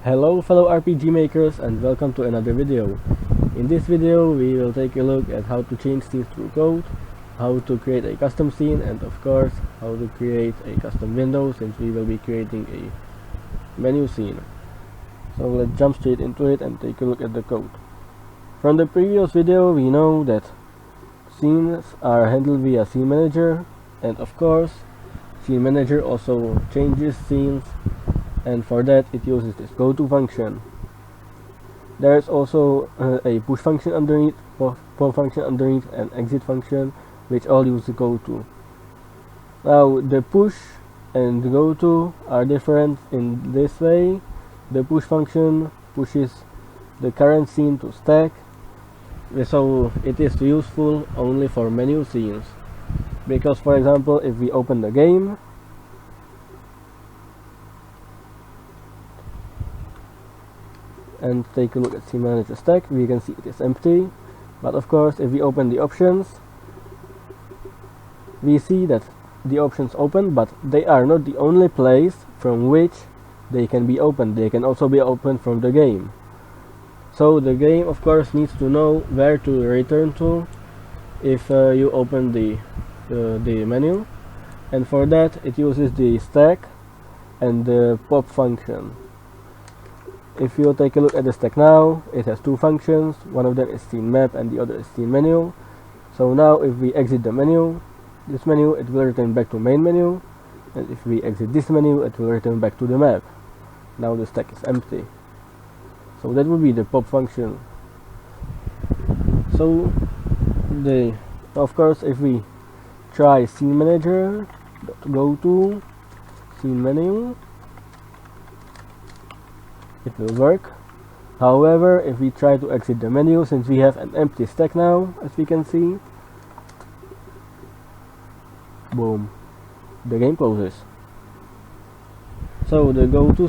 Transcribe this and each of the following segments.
Hello fellow RPG makers and welcome to another video. In this video we will take a look at how to change scenes through code, how to create a custom scene, and of course how to create a custom window, since we will be creating a menu scene. So let's jump straight into it and take a look at the code. From the previous video we know that scenes are handled via scene manager, and of course scene manager also changes scenes, and for that it uses this goto function. There is also a push function underneath, pop function underneath, and exit function, which all use the goto. Now the push and the goto are different in this way. The push function pushes the current scene to stack, so it is useful only for menu scenes. Because for example, if we open the game and take a look at scene manager stack, we can see it is empty. But of course if we open the options, we see that the options open, but they are not the only place from which they can be opened. They can also be opened from the game. So the game of course needs to know where to return to if you open the menu, and for that it uses the stack and the pop function. If you take a look at the stack now, it has two functions. One of them is scene map and the other is scene menu. So now if we exit the menu, this menu, it will return back to main menu, and if we exit this menu, it will return back to the map. Now the stack is empty. So that would be the pop function. So of course if we try scene manager, go to scene menu, it will work. However, if we try to exit the menu, since we have an empty stack now, as we can see, boom, the game closes. So the goto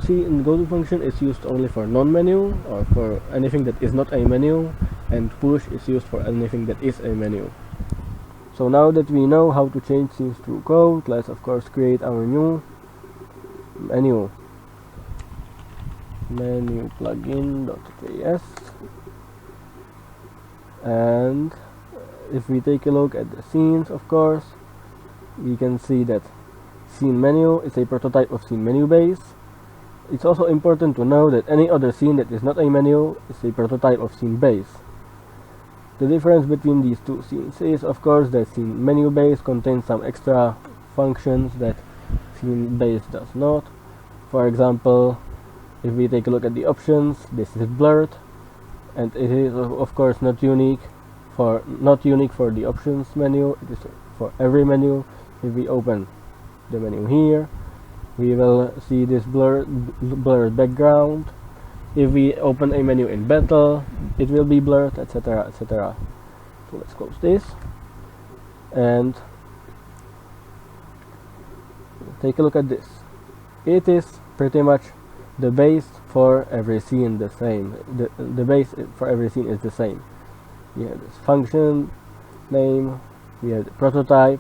function is used only for non-menu, or for anything that is not a menu, and push is used for anything that is a menu. So now that we know how to change scenes through code, let's of course create our new menu plugin.ps, and if we take a look at the scenes, of course we can see that scene menu is a prototype of scene menu base. It's also important to know that any other scene that is not a menu is a prototype of scene base. The difference between these two scenes is of course that scene menu base contains some extra functions that scene base does not. For example, if we take a look at the options, this is blurred, and it is of course not unique for the options menu. It is for every menu. If we open the menu here, we will see this blurred background. If we open a menu in battle, it will be blurred, etc., etc. So let's close this and take a look at this. It is pretty much the base for every scene the same. The base for every scene is the same. We have this function name, we have the prototype,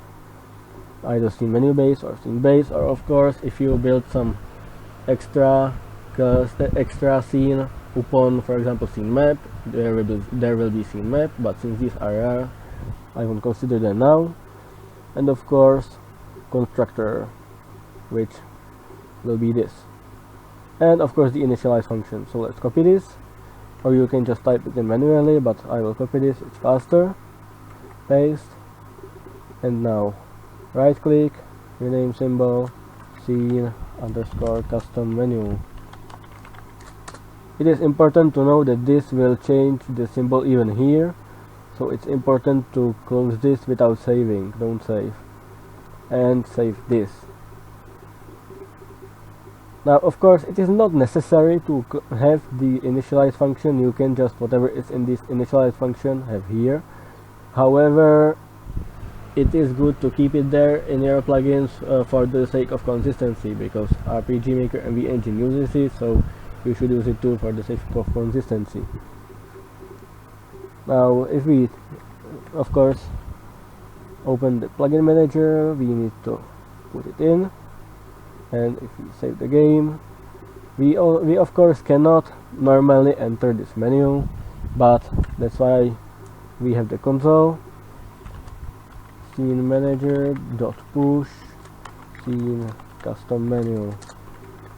either scene menu base or scene base, or of course if you build some extra scene upon, for example, scene map, there will be scene map, but since these are rare, I won't consider them now. And of course constructor, which will be this, and of course the initialize function. So let's copy this, or you can just type it in manually, but I will copy this, it's faster. Paste, and now right click, rename symbol, scene _ custom menu. It is important to know that this will change the symbol even here, so it's important to close this without saving. Don't save, and save this. Now of course it is not necessary to have the initialize function. You can just whatever is in this initialize function have here. However, it is good to keep it there in your plugins for the sake of consistency, because RPG Maker and V Engine uses it, so you should use it too for the sake of consistency. Now if we of course open the plugin manager, we need to put it in, and if we save the game, We of course cannot normally enter this menu, but that's why we have the console. Scene manager dot push scene custom menu.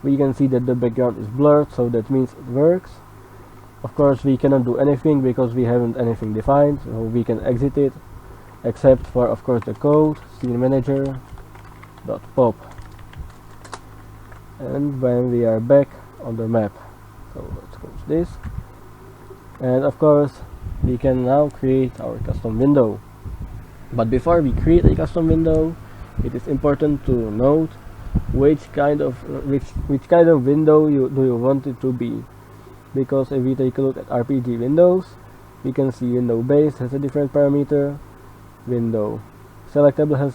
We can see that the background is blurred, so that means it works. Of course we cannot do anything because we haven't anything defined, so we can exit it, except for of course the code scene manager dot pop. And when we are back on the map, so let's close this, and of course we can now create our custom window. But before we create a custom window, it is important to note which kind of window do you want it to be, because if we take a look at RPG windows, we can see window base has a different parameter, window selectable has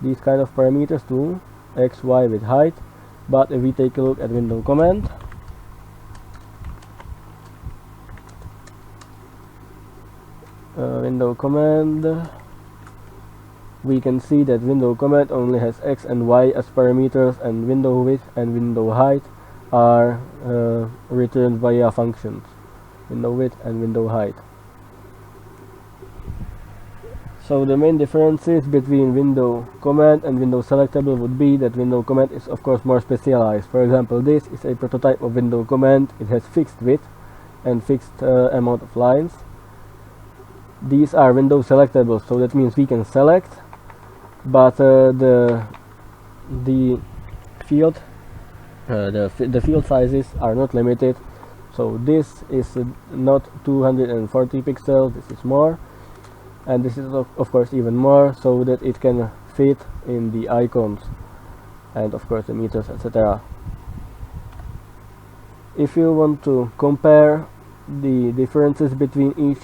these kind of parameters too, x, y with height. But if we take a look at window command, we can see that window command only has x and y as parameters, and window width and window height are returned via functions, window width and window height. So the main differences between window command and window selectable would be that window command is of course more specialized. For example, this is a prototype of window command. It has fixed width and fixed amount of lines. These are window selectable, so that means we can select, but the field sizes are not limited. So this is not 240 pixels, this is more, and this is of course even more, so that it can fit in the icons and of course the meters, etc. If you want to compare the differences between each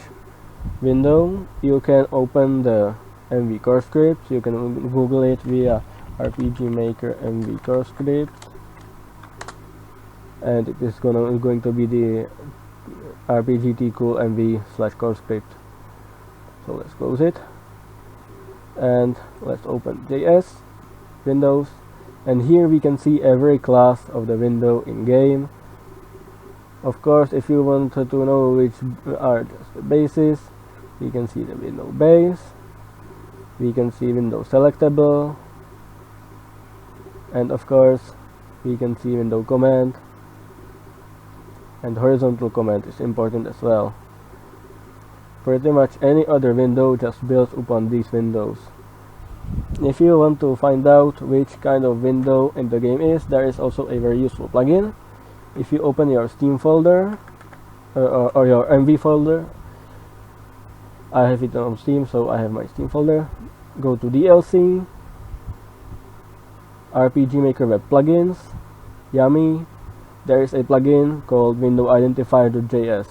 window, you can open the MV corescript. You can Google it via RPG Maker MV corescript, and it is going to be the RPG cool MV / corescript. So let's close it and let's open JS Windows, and here we can see every class of the window in game. Of course, if you want to know which are just the bases, we can see the window base, we can see window selectable, and of course we can see window command, and horizontal command is important as well. Pretty much any other window just builds upon these windows. If you want to find out which kind of window in the game is, there is also a very useful plugin. If you open your Steam folder or your MV folder, I have it on Steam, so I have my Steam folder. Go to DLC, RPG Maker Web Plugins, Yummy. There is a plugin called Window Identifier.js.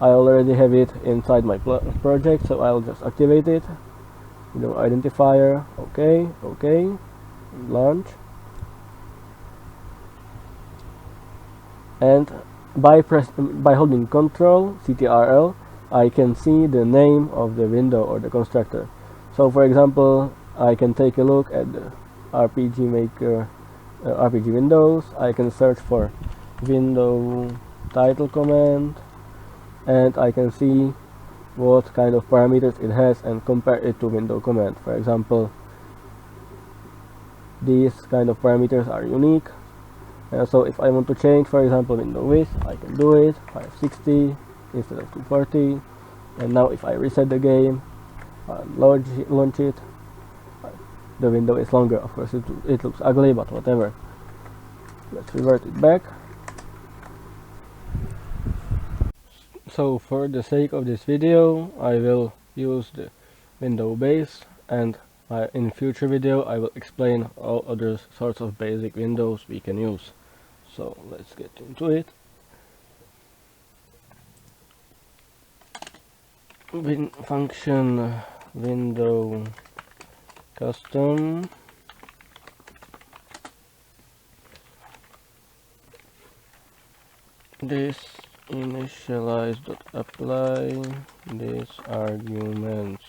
I already have it inside my project, so I'll just activate it. Window Identifier, okay, launch. And by holding Ctrl CTRL, I can see the name of the window or the constructor. So for example, I can take a look at the RPG Maker RPG Windows. I can search for window title command, and I can see what kind of parameters it has and compare it to window command. For example, these kind of parameters are unique. So if I want to change, for example, window width, I can do it 560 instead of 240. And now if I reset the game, launch it, the window is longer. Of course it looks ugly, but whatever. Let's revert it back. So for the sake of this video, I will use the window base, and in future video I will explain all other sorts of basic windows we can use. So let's get into it. Function window custom, this initialize.apply this arguments,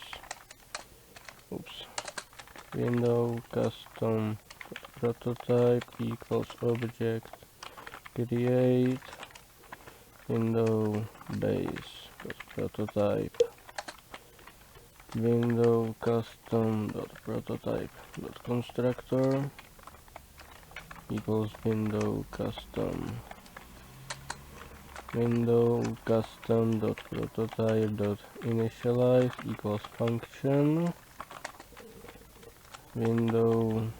window custom prototype equals object create window base prototype window custom prototype constructor equals window custom prototype initialize equals function window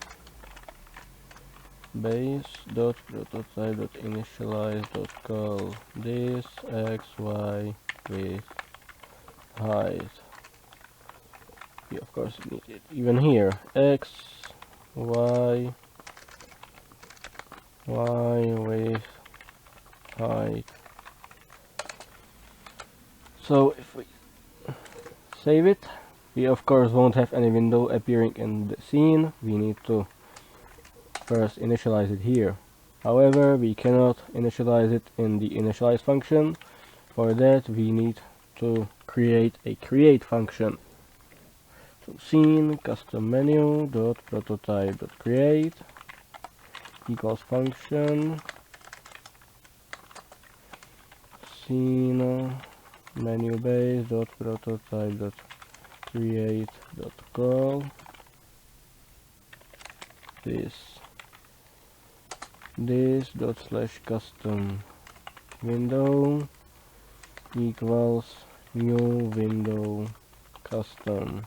base prototype initialize call this x y with height. We of course need it even here x y with height. So if we save it, we of course won't have any window appearing in the scene. We need to first initialize it here. However, we cannot initialize it in the initialize function. For that we need to create a create function. So scene custom menu prototype create equals function scene menu base prototype create call this slash custom window equals new window custom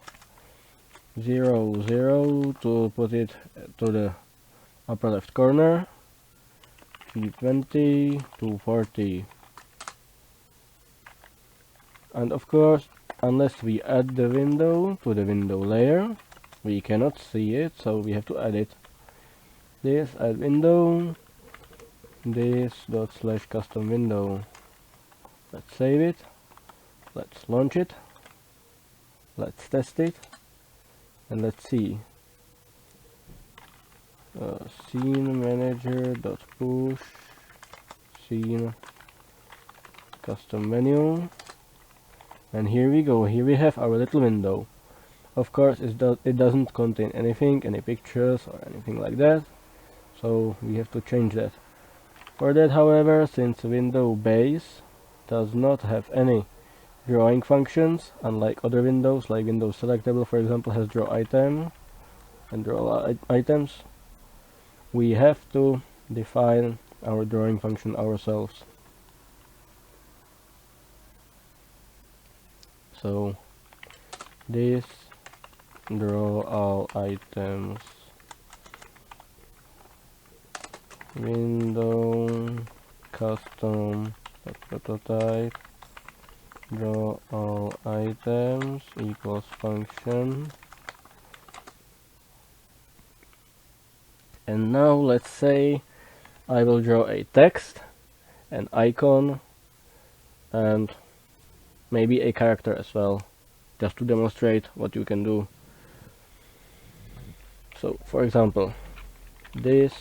0 0 to put it to the upper left corner, 320 to 40. And of course, unless we add the window to the window layer, we cannot see it, so we have to add it. This add window, this slash custom window. Let's save it, let's launch it, let's test it, and let's see. Scene manager push scene custom menu, and here we go. Here we have our little window. Of course it doesn't contain anything, any pictures or anything like that, so we have to change that. For that, however, since window base does not have any drawing functions, unlike other windows, like Windows Selectable for example has draw item and draw items, we have to define our drawing function ourselves. So this draw all items window custom prototype draw all items equals function. And now let's say I will draw a text, an icon, and maybe a character as well, just to demonstrate what you can do. So for example, this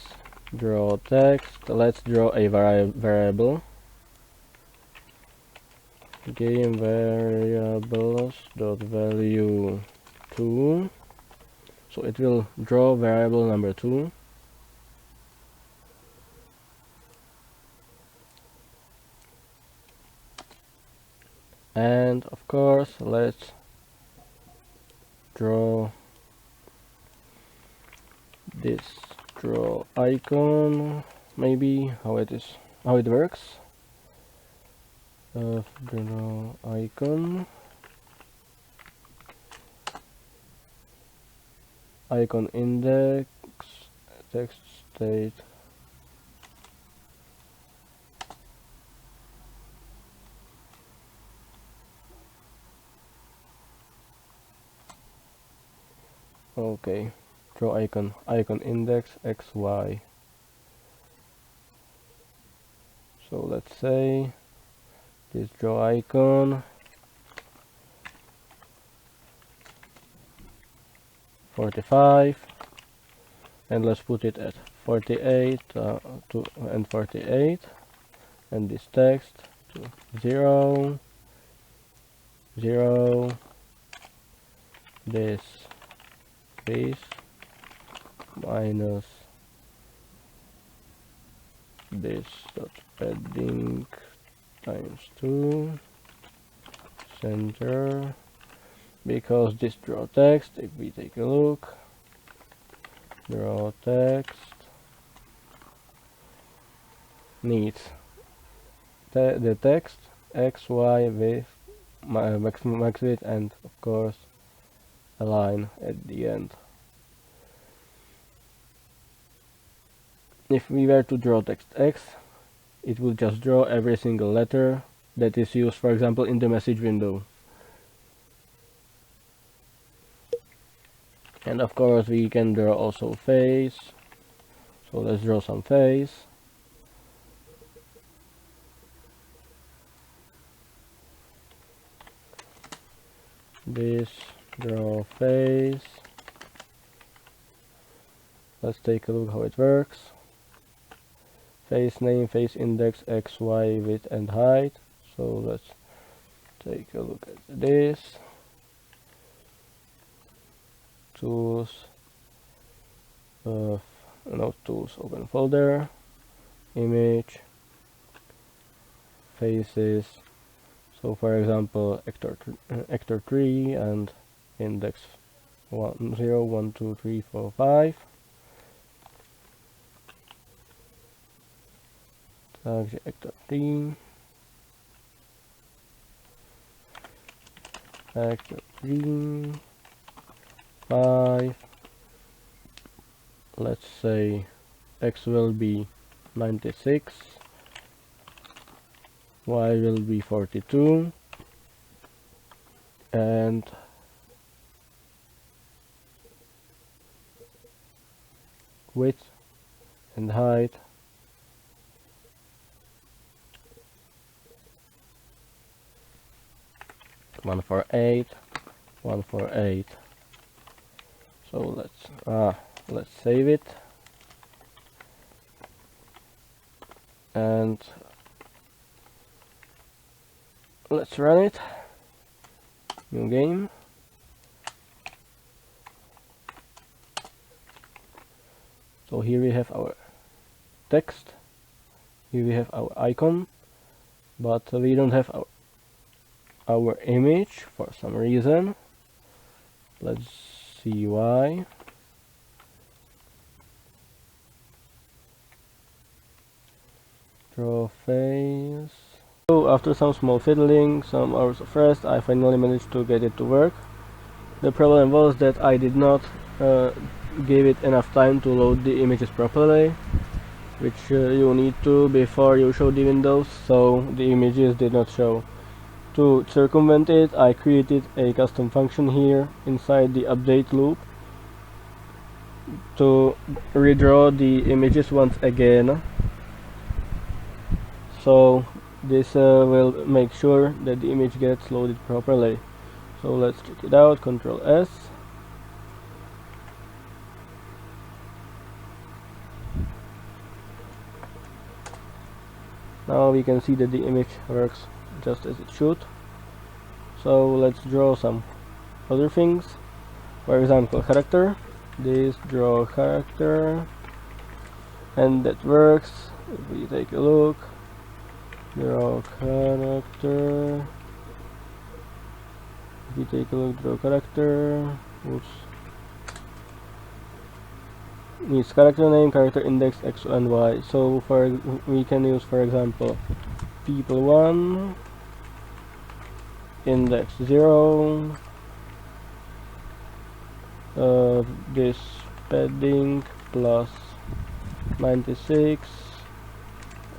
draw text, let's draw a variable game variables value 2, so it will draw variable number 2. And of course let's draw this draw icon, maybe how it works. Draw icon index text state okay, draw icon index xy. So let's say this draw icon 45, and let's put it at 48 and 48, and this text to 0 0, this space minus this dot padding times 2 center, because this draw text, if we take a look, draw text needs the text x, y with max width, and of course a line at the end. If we were to draw text x, it will just draw every single letter that is used, for example, in the message window. And of course we can draw also face, so let's draw some face. This draw face. Let's take a look how it works. Face name, face index, x, y, width and height. So let's take a look at this. Tools, no tools, open folder, image, faces. So for example, actor 3 and index 0, 1, 2, 3, 4, 5. Takže actor 3, actor 3, 5. Let's say x will be 96, y will be 42, and width and height one for 8, 1 for 8. So let's save it, and let's run it. New game. So here we have our text, here we have our icon, but we don't have our image for some reason. Let's see why. Draw face. So after some small fiddling, some hours of rest, I finally managed to get it to work. The problem was that I did not give it enough time to load the images properly, which you need to before you show the windows, so the images did not show. To circumvent it, I created a custom function here inside the update loop to redraw the images once again. So this will make sure that the image gets loaded properly. So let's check it out. Control S. Now we can see that the image works just as it should. So let's draw some other things. For example, character. This draw character, and that works. If we take a look, draw character. If we take a look, draw character. Oops. Needs character name, character index, x and y. So we can use, for example, people 1, index 0, this padding plus 96,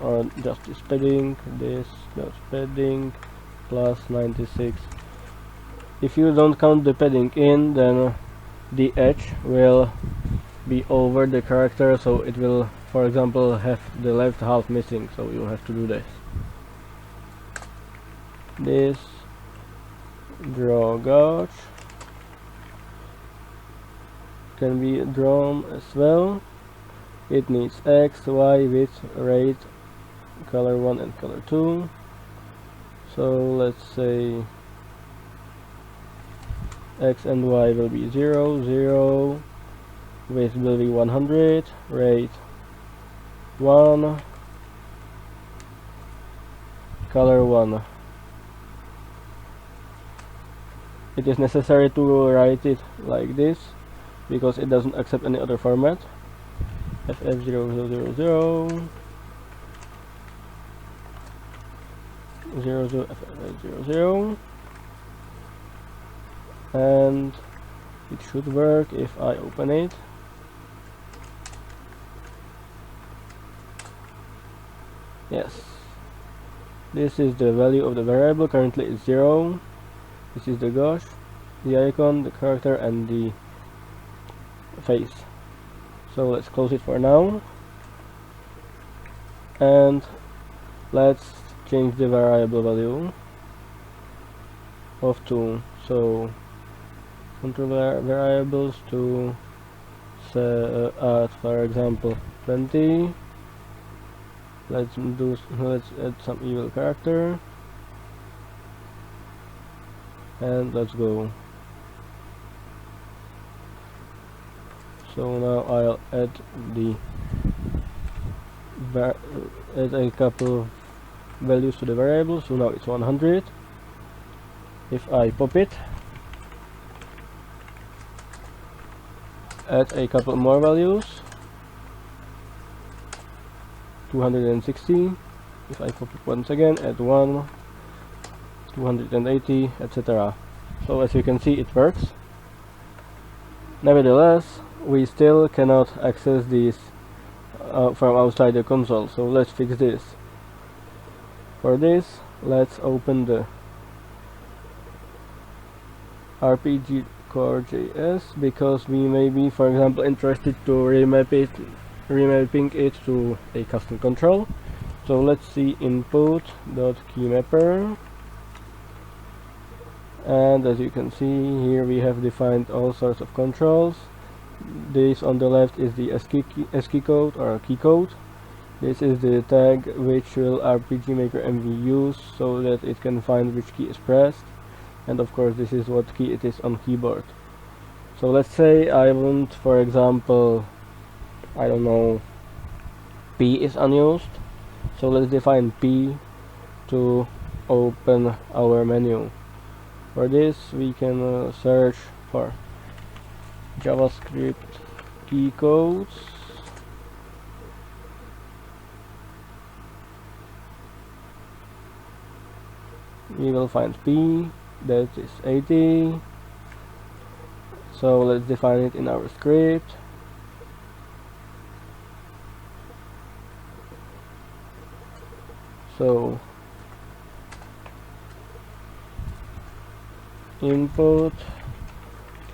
or just this padding, this just padding plus 96. If you don't count the padding in, then the edge will be over the character, so it will, for example, have the left half missing, so you have to do this. This draw gauge can be drawn as well. It needs x, y, width, rate, color 1 and color 2. So let's say x and y will be 0, 0, width will be 100, rate 1, color 1. It is necessary to write it like this because it doesn't accept any other format. FF0000 FF00, and it should work if I open it. Yes, this is the value of the variable. Currently it's 0. This is the gosh, the icon, the character, and the face. So let's close it for now, and let's change the variable value of 2. So control variables to add, for example, 20. Let's add some evil character, and let's go. So now I'll add a couple of values to the variable. So now it's 100. If I pop it, add a couple more values, 260. If I pop it once again, add 1, 280, etc. So as you can see, it works. Nevertheless, we still cannot access these from outside the console, so let's fix this. For this, let's open the RPG core.js, because we may be, for example, interested to remapping it to a custom control. So let's see input.keymapper, and as you can see here, we have defined all sorts of controls. This on the left is the ASCII code or key code. This is the tag which will RPG Maker MV use so that it can find which key is pressed, and of course this is what key it is on keyboard. So let's say I want, for example, I don't know, P is unused, so let's define P to open our menu. For this we can search for JavaScript key codes, we will find P, that is 80. So let's define it in our script. So input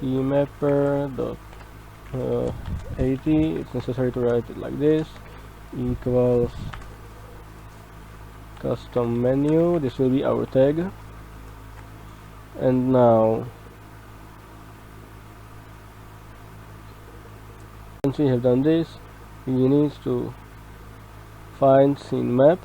keymapper dot 80, it's necessary to write it like this, equals custom menu. This will be our tag. And now once we have done this, we need to find scene map,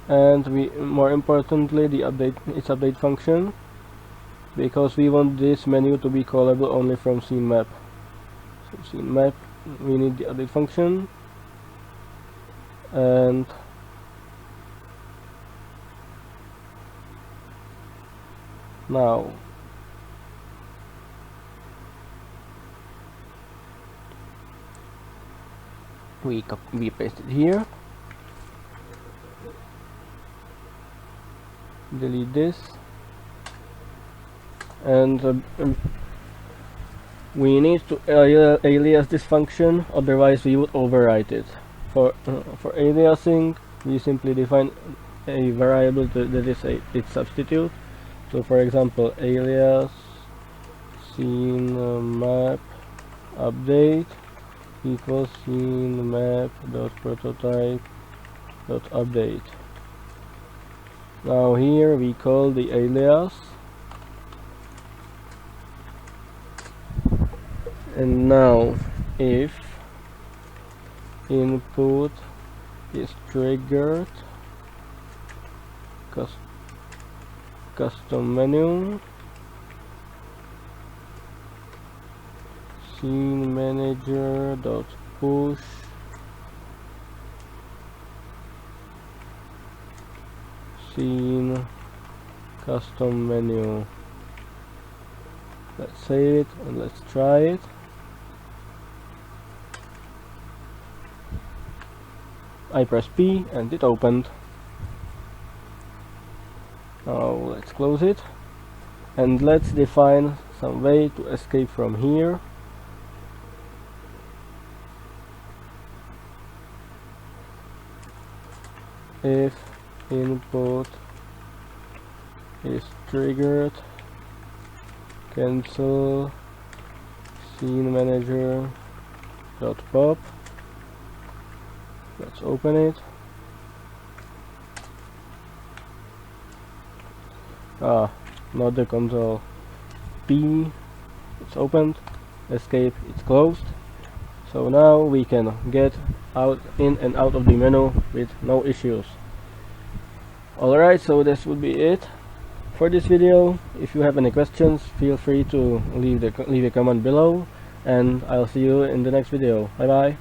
and more importantly, the update function, because we want this menu to be callable only from scene map. So scene map, we need the update function, and now we paste it here, delete this, and we need to alias this function, otherwise we would overwrite it. For aliasing, we simply define a variable that is its substitute. So for example, alias scene map update equals scene map dot prototype dot update. Now here we call the alias, and now if input is triggered, custom menu scene manager dot push scene custom menu. Let's save it and let's try it. I press P and it opened. Now let's close it and let's define some way to escape from here. If input is triggered, cancel scene manager dot pop. Let's open it. Not the console. P, it's opened. Escape, it's closed. So now we can get out in and out of the menu with no issues. Alright, so this would be it for this video. If you have any questions, feel free to leave a comment below, and I'll see you in the next video. Bye bye.